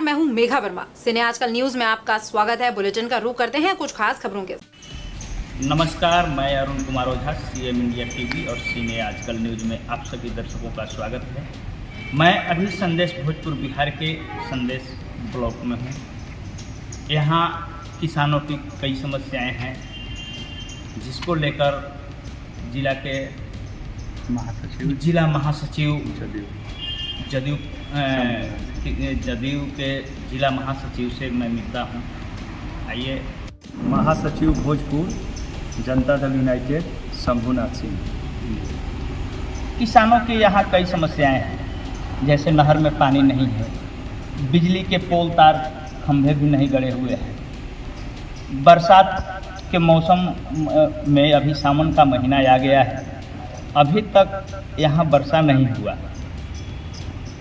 मैं हूं मेघा वर्मा। सिने आजकल न्यूज में आपका स्वागत है। बुलेटिन का रुख करते हैं कुछ खास खबरों के। नमस्कार, मैं Arun Kumar Ojha, CM India TV और सीने आजकल न्यूज में आप सभी दर्शकों का स्वागत है। मैं अभी संदेश भोजपुर बिहार के संदेश ब्लॉक में हूँ। यहाँ किसानों की कई समस्याएं हैं, जिसको लेकर जिला महासचिव जदयू के जिला महासचिव से मैं मिलता हूँ। आइए। महासचिव भोजपुर जनता दल यूनाइटेड शंभुनाथ सिंह। किसानों के यहाँ कई समस्याएं हैं, जैसे नहर में पानी नहीं है, बिजली के पोल तार खंभे भी नहीं गड़े हुए हैं। बरसात के मौसम में अभी सावन का महीना आ गया है, अभी तक यहाँ वर्षा नहीं हुआ।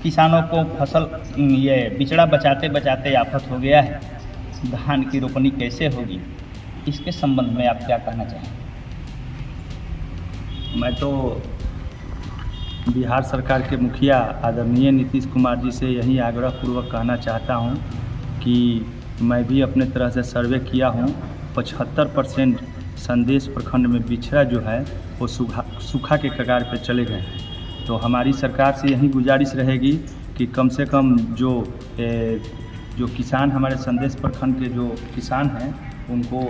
किसानों को फसल बिचड़ा बचाते बचाते आफत हो गया है। धान की रोपनी कैसे होगी, इसके संबंध में आप क्या कहना चाहेंगे? मैं तो बिहार सरकार के मुखिया आदरणीय नीतीश कुमार जी से यही आग्रहपूर्वक कहना चाहता हूं कि मैं भी अपने तरह से सर्वे किया हूं। 75% संदेश प्रखंड में बिछड़ा जो है वो सूखा के कगार पर चले गए हैं। तो हमारी सरकार से यही गुजारिश रहेगी कि कम से कम जो किसान हमारे संदेश प्रखंड के जो किसान हैं उनको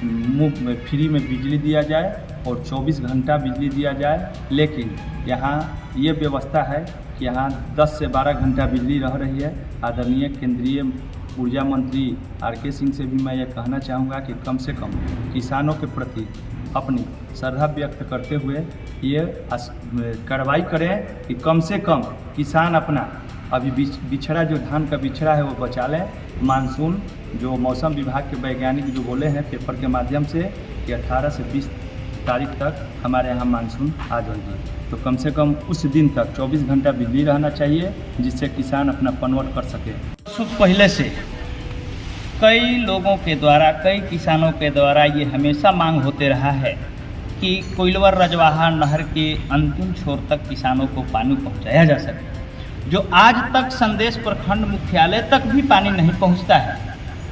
मुफ्त में फ्री में बिजली दिया जाए और 24 घंटा बिजली दिया जाए। लेकिन यहाँ ये व्यवस्था है कि यहाँ 10 से 12 घंटा बिजली रह रही है। आदरणीय केंद्रीय ऊर्जा मंत्री आर.के. सिंह से भी मैं ये कहना चाहूँगा कि कम से कम किसानों के प्रति अपनी श्रद्धा व्यक्त करते हुए ये कार्रवाई करें कि कम से कम किसान अपना अभी बिछड़ा जो धान का बिछड़ा है वो बचा लें। मानसून जो मौसम विभाग के वैज्ञानिक जो बोले हैं पेपर के माध्यम से कि 18 से 20 तारीख तक हमारे यहाँ मानसून आ जाएगी, तो कम से कम उस दिन तक 24 घंटा बिजली रहना चाहिए, जिससे किसान अपना कन्वर्ट कर सके। पहले से कई लोगों के द्वारा, कई किसानों के द्वारा ये हमेशा मांग होते रहा है कि कोइलवर रजवाहा नहर के अंतिम छोर तक किसानों को पानी पहुँचाया जा सके, जो आज तक संदेश प्रखंड मुख्यालय तक भी पानी नहीं पहुंचता है।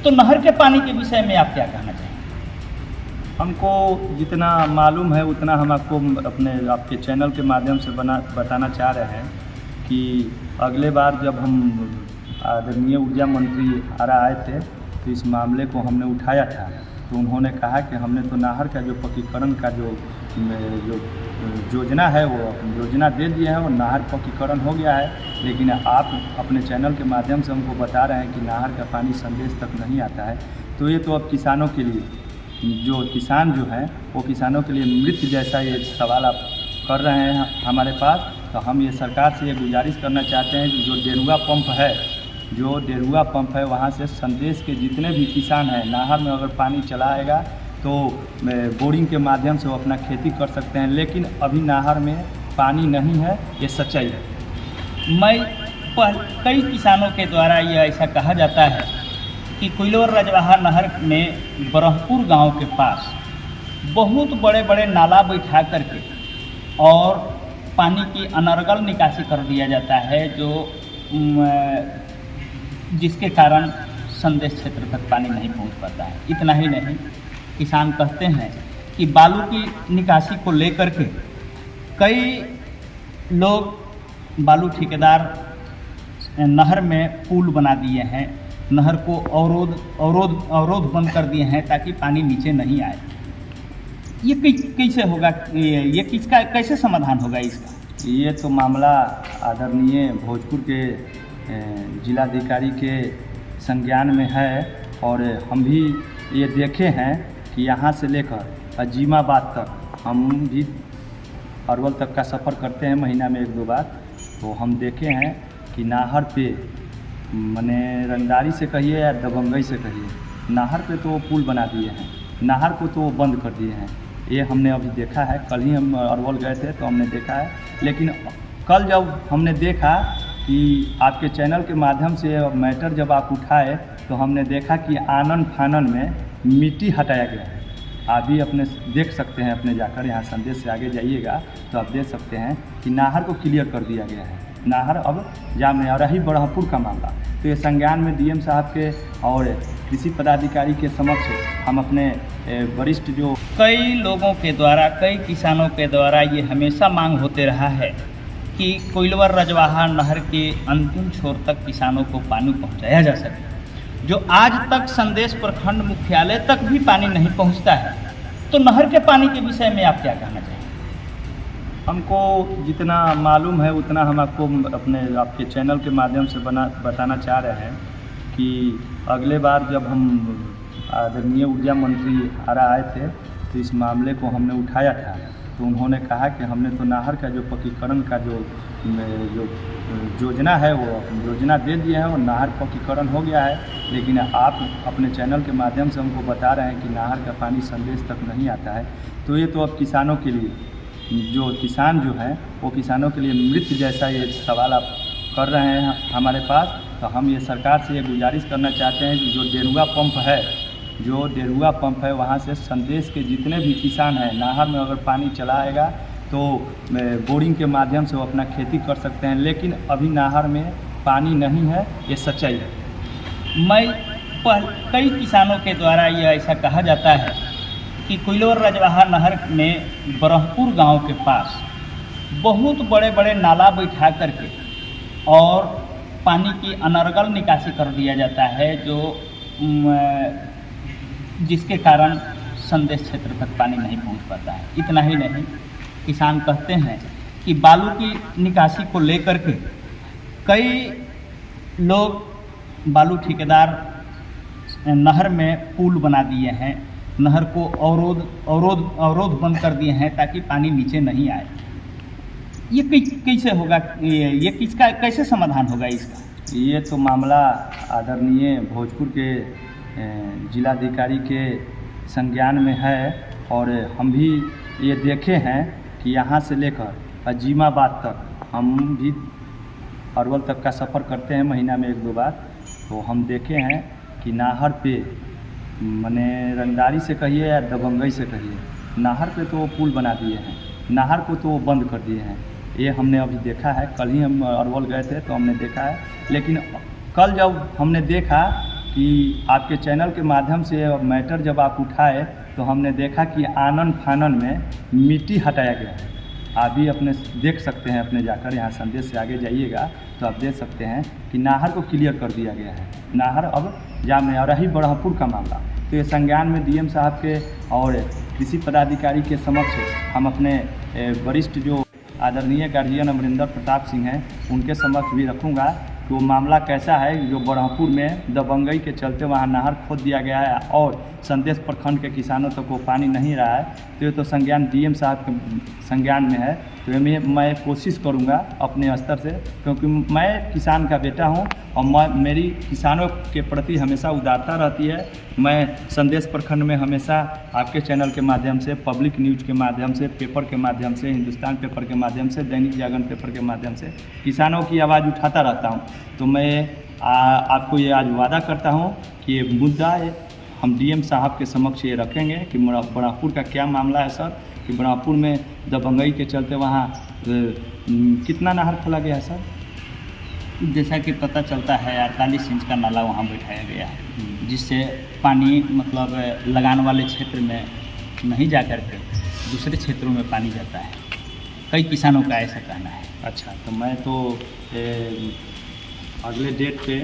तो नहर के पानी के विषय में आप क्या कहना चाहेंगे? हमको जितना मालूम है उतना हम आपको आपके चैनल के माध्यम से बताना चाह रहे हैं कि अगले बार जब हम आदरणीय ऊर्जा मंत्री आरा आए थे तो इस मामले को हमने उठाया था। तो उन्होंने कहा कि हमने तो नहर का जो पक्कीकरण का जो योजना है वो योजना दे दिए हैं और नहर पक्कीकरण हो गया है। लेकिन आप अपने चैनल के माध्यम से हमको बता रहे हैं कि नहर का पानी संदेश तक नहीं आता है। तो ये तो अब किसानों के लिए, जो किसान जो हैं वो किसानों के लिए मृत्यु जैसा ये सवाल आप कर रहे हैं हमारे पास। तो हम ये सरकार से ये गुजारिश करना चाहते हैं कि जो डेरुआ पंप है वहाँ से संदेश के जितने भी किसान हैं नहर में अगर पानी चला आएगा तो बोरिंग के माध्यम से वो अपना खेती कर सकते हैं। लेकिन अभी नहर में पानी नहीं है, ये सच्चाई है। कई किसानों के द्वारा ये ऐसा कहा जाता है कि कोइलवर रजवाहा नहर में ब्रह्मपुर गांव के पास बहुत बड़े बड़े नाला बैठा करके और पानी की अनर्गल निकासी कर दिया जाता है, जिसके कारण संदेश क्षेत्र तक पानी नहीं पहुंच पाता है। इतना ही नहीं, किसान कहते हैं कि बालू की निकासी को लेकर के कई लोग बालू ठेकेदार नहर में पुल बना दिए हैं, नहर को अवरोध बंद कर दिए हैं ताकि पानी नीचे नहीं आए। ये कैसे होगा? ये किसका कैसे समाधान होगा इसका? ये तो मामला आदरणीय भोजपुर के जिलाधिकारी के संज्ञान में है और हम भी ये देखे हैं कि यहाँ से लेकर अजीमाबाद तक हम भी अरवल तक का सफ़र करते हैं महीना में 1-2 बार। तो हम देखे हैं कि नहर पे मने रंगदारी से कहिए या दबंगई से कहिए, नहर पे तो वो पुल बना दिए हैं, नहर को तो वो बंद कर दिए हैं। ये हमने अभी देखा है। कल ही हम अरवल गए थे तो हमने देखा है। लेकिन कल जब हमने देखा कि आपके चैनल के माध्यम से मैटर जब आप उठाए तो हमने देखा कि आनन फानन में मिट्टी हटाया गया है। आप भी अपने देख सकते हैं, अपने जाकर यहाँ संदेश से आगे जाइएगा तो आप देख सकते हैं कि नहर को क्लियर कर दिया गया है। नाहर अब जाम नहीं। और रही बरहपुर का मामला, तो ये संज्ञान में डीएम साहब के और कृषि पदाधिकारी के समक्ष हम अपने वरिष्ठ जो कई लोगों के द्वारा, कई किसानों के द्वारा ये हमेशा मांग होते रहा है कि कोइलवर रजवाहा नहर के अंतिम छोर तक किसानों को पानी पहुंचाया जा सके, जो आज तक संदेश प्रखंड मुख्यालय तक भी पानी नहीं पहुंचता है। तो नहर के पानी के विषय में आप क्या कहना चाहेंगे? हमको जितना मालूम है उतना हम आपको अपने आपके चैनल के माध्यम से बताना चाह रहे हैं कि अगले बार जब हम आदरणीय ऊर्जा मंत्री आरा आए थे तो इस मामले को हमने उठाया था, तो उन्होंने कहा कि हमने तो नाहर का जो पक्कीकरण का जो योजना है वो योजना दे दिए हैं और नाहर पक्कीकरण हो गया है, लेकिन आप अपने चैनल के माध्यम से हमको बता रहे हैं कि नाहर का पानी संदेश तक नहीं आता है। तो ये तो अब किसानों के लिए, जो किसान जो हैं वो किसानों के लिए मृत्यु जैसा ये सवाल आप कर रहे हैं हमारे पास। तो हम ये सरकार से ये गुजारिश करना चाहते हैं कि जो डेरुआ पंप है वहाँ से संदेश के जितने भी किसान हैं, नाहर में अगर पानी चला आएगा तो बोरिंग के माध्यम से वो अपना खेती कर सकते हैं, लेकिन अभी नाहर में पानी नहीं है, ये सच्चाई है। कई किसानों के द्वारा ये ऐसा कहा जाता है कि कोइलवर रजवाहा नहर में बरहपुर गांव के पास बहुत बड़े बड़े नाला बैठा करके और पानी की अनर्गल निकासी कर दिया जाता है, जिसके कारण संदेश क्षेत्र तक पानी नहीं पहुंच पाता है। इतना ही नहीं, किसान कहते हैं कि बालू की निकासी को लेकर के कई लोग बालू ठेकेदार नहर में पुल बना दिए हैं, नहर को अवरोध बंद कर दिए हैं ताकि पानी नीचे नहीं आए। ये कैसे होगा? ये किसका कैसे समाधान होगा इसका? ये तो मामला आदरणीय भोजपुर के जिलाधिकारी के संज्ञान में है और हम भी ये देखे हैं कि यहाँ से लेकर अजीमाबाद तक, हम भी अरवल तक का सफ़र करते हैं महीना में 1-2 बार, तो हम देखे हैं कि नाहर पे मने रंगदारी से कहिए या दबंगई से कहिए, नाहर पे तो वो पुल बना दिए हैं, नाहर को तो वो बंद कर दिए हैं। ये हमने अभी देखा है, कल ही हम अरवल गए थे तो हमने देखा है। लेकिन कल जब हमने देखा कि आपके चैनल के माध्यम से मैटर जब आप उठाए तो हमने देखा कि आनन फानन में मिट्टी हटाया गया है। आप भी अपने देख सकते हैं, अपने जाकर यहाँ संदेश से आगे जाइएगा तो आप देख सकते हैं कि नाहर को क्लियर कर दिया गया है, नाहर अब जाम नहीं। और रही बरहपुर का मामला, तो ये संज्ञान में डीएम साहब के और कृषि पदाधिकारी के समक्ष हम अपने वरिष्ठ जो आदरणीय गार्जियन अमरिंदर प्रताप सिंह हैं उनके समक्ष भी रखूँगा कि वो मामला कैसा है जो बरहपुर में दबंगई के चलते वहाँ नहर खोद दिया गया है और संदेश प्रखंड के किसानों तक वो पानी नहीं रहा है। तो ये तो संज्ञान डीएम साहब के संज्ञान में है। तो मैं कोशिश करूँगा अपने स्तर से, क्योंकि मैं किसान का बेटा हूँ और मेरी किसानों के प्रति हमेशा उदारता रहती है। मैं संदेश प्रखंड में हमेशा आपके चैनल के माध्यम से, पब्लिक न्यूज़ के माध्यम से, पेपर के माध्यम से, हिंदुस्तान पेपर के माध्यम से, दैनिक जागरण पेपर के माध्यम से किसानों की आवाज़ उठाता रहता हूँ। तो मैं आपको ये आज वादा करता हूँ कि ये मुद्दा हम डीएम साहब के समक्ष ये रखेंगे कि बरहपुर का क्या मामला है सर, कि बरहपुर में दबंगई के चलते वहाँ कितना नहर खोला गया है सर? जैसा कि पता चलता है 48 इंच का नाला वहाँ बैठाया गया है, जिससे पानी मतलब लगान वाले क्षेत्र में नहीं जा कर के दूसरे क्षेत्रों में पानी जाता है। कई किसानों का ऐसा कहना है। अच्छा, तो मैं तो अगले डेट पे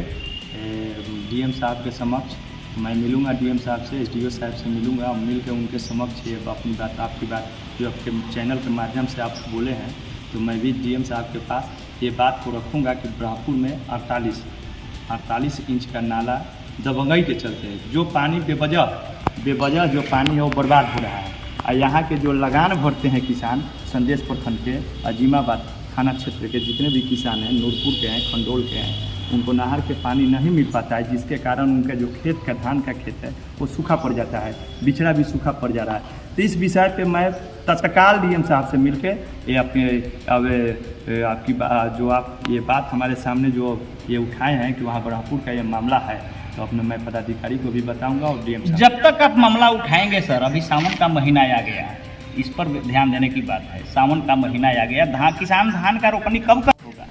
डीएम साहब के समक्ष मैं मिलूँगा, डीएम साहब से, एसडीओ साहब से मिलूँगा और मिल के उनके समक्ष ये अपनी बात, आपकी बात जो आपके चैनल के माध्यम से आप बोले हैं, तो मैं भी डीएम साहब के पास ये बात को रखूँगा कि बरहपुर में 48 इंच का नाला दबंगई के चलते जो पानी बेवजह जो पानी है वो बर्बाद हो रहा है। और यहाँ के जो लगान भरते हैं किसान संदेश प्रखंड के अजीमाबाद थाना क्षेत्र के जितने भी किसान हैं, नूरपुर के हैं, खंडोल के हैं, उनको नहर के पानी नहीं मिल पाता है, जिसके कारण उनका जो खेत का धान का खेत है वो सूखा पड़ जाता है, बिचड़ा भी सूखा पड़ जा रहा है। तो इस विषय पे मैं तत्काल डीएम साहब से मिलके ये आपकी जो आप ये बात हमारे सामने जो ये उठाए हैं कि वहाँ बरहपुर का ये मामला है, तो अपने मैं पदाधिकारी को भी बताऊंगा और डीएम साहब। जब तक आप मामला उठाएंगे सर, अभी सावन का महीना आ गया है, इस पर ध्यान देने की बात है। सावन का महीना आ गया, किसान धान का रोपनी कब होगा?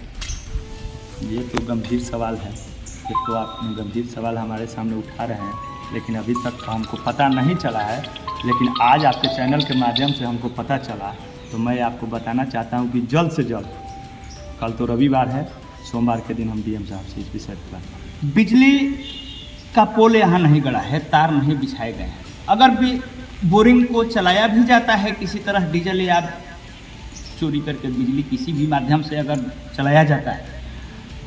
ये तो गंभीर सवाल है। ये तो आप गंभीर सवाल हमारे सामने उठा रहे हैं, लेकिन अभी तक तो हमको पता नहीं चला है। लेकिन आज आपके चैनल के माध्यम से हमको पता चला, तो मैं आपको बताना चाहता हूँ कि जल्द से जल्द, कल तो रविवार है, सोमवार के दिन हम डीएम साहब से इस विषय पर बात करें। बिजली का पोल यहाँ नहीं गड़ा है, तार नहीं बिछाए गए हैं। अगर भी बोरिंग को चलाया भी जाता है किसी तरह डीजल या चोरी करके बिजली किसी भी माध्यम से अगर चलाया जाता है,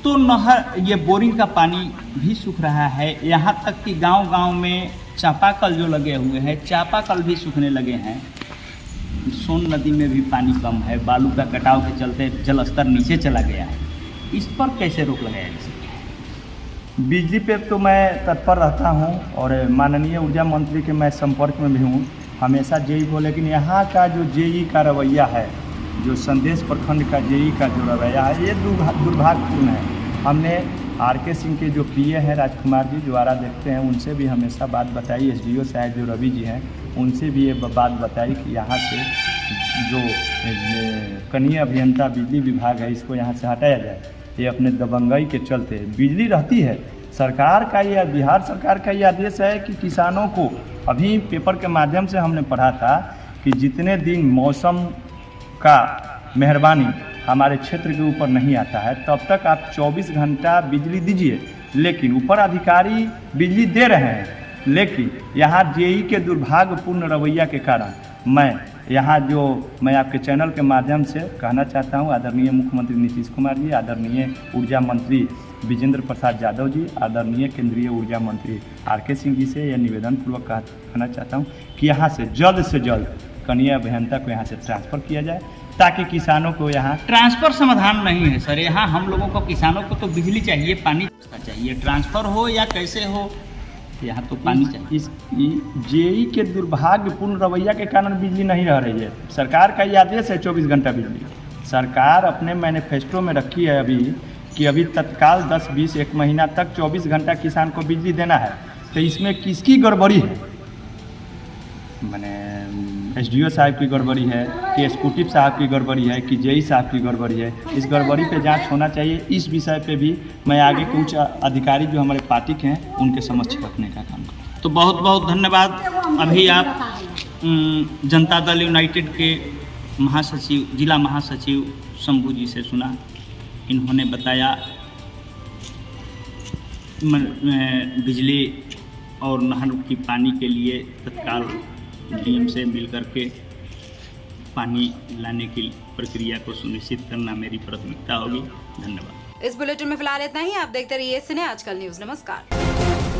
तो नहर ये बोरिंग का पानी भी सूख रहा है। यहाँ तक कि गांव-गांव में चापाकल जो लगे हुए हैं, चापाकल भी सूखने लगे हैं। सोन नदी में भी पानी कम है, बालू का कटाव के चलते जल स्तर नीचे चला गया है। इस पर कैसे रोक लगाया जा सकता है? बिजली पे तो मैं तत्पर रहता हूँ और माननीय ऊर्जा मंत्री के मैं संपर्क में भी हूँ हमेशा जेई को। लेकिन यहाँ का जो जेई का रवैया है, जो संदेश प्रखंड का जेई का जो रवैया है, ये दुर्भाग्यपूर्ण है। हमने आर.के. सिंह के जो पीए हैं राजकुमार जी, जो आरा देखते हैं, उनसे भी हमेशा बात बताई। एसडीओ साहब जो रवि जी हैं, उनसे भी ये बात बताई कि यहाँ से जो कनीय अभियंता बिजली विभाग है, इसको यहाँ से हटाया जाए। ये अपने दबंगई के चलते बिजली रहती है। सरकार का ये, बिहार सरकार का ये आदेश है कि किसानों को, अभी पेपर के माध्यम से हमने पढ़ा था कि जितने दिन मौसम का मेहरबानी हमारे क्षेत्र के ऊपर नहीं आता है, तब तक आप 24 घंटा बिजली दीजिए। लेकिन ऊपर अधिकारी बिजली दे रहे हैं, लेकिन यहाँ जेई के दुर्भाग्यपूर्ण रवैया के कारण मैं आपके चैनल के माध्यम से कहना चाहता हूँ, आदरणीय मुख्यमंत्री नीतीश कुमार जी, आदरणीय ऊर्जा मंत्री विजेंद्र प्रसाद यादव जी, आदरणीय केंद्रीय ऊर्जा मंत्री आर.के. सिंह जी से यह निवेदन पूर्वक कहना चाहता हूँ कि यहाँ से जल्द कनीय अभियंता को यहाँ से ट्रांसफ़र किया जाए, ताकि किसानों को यहाँ। ट्रांसफर समाधान नहीं है सर। यहाँ हम लोगों को, किसानों को तो बिजली चाहिए, पानी चाहिए। ट्रांसफर हो या कैसे हो, यहाँ तो पानी चाहिए। इस जेई के दुर्भाग्यपूर्ण रवैया के कारण बिजली नहीं रह रही है। सरकार का ये आदेश है 24 घंटा बिजली। सरकार अपने मैनिफेस्टो में रखी है अभी कि अभी तत्काल 10-20 एक महीना तक 24 घंटा किसान को बिजली देना है। तो इसमें किसकी गड़बड़ी है? मैंने एसडीओ साहब की गड़बड़ी है कि एसक्यूटिव साहब की गड़बड़ी है कि जेई साहब की गड़बड़ी है? इस गड़बड़ी पे जांच होना चाहिए। इस विषय पे भी मैं आगे के उच्च अधिकारी जो हमारे पार्टी के हैं, उनके समक्ष रखने का काम करूँ। तो बहुत बहुत धन्यवाद। अभी आप जनता दल यूनाइटेड के महासचिव, जिला महासचिव शंभू जी से सुना। इन्होंने बताया बिजली और नहर की पानी के लिए तत्काल डीएम से मिलकर के पानी लाने की प्रक्रिया को सुनिश्चित करना मेरी प्राथमिकता होगी। धन्यवाद। इस बुलेटिन में फिलहाल इतना ही। आप देखते रहिए सिने आजकल न्यूज। नमस्कार।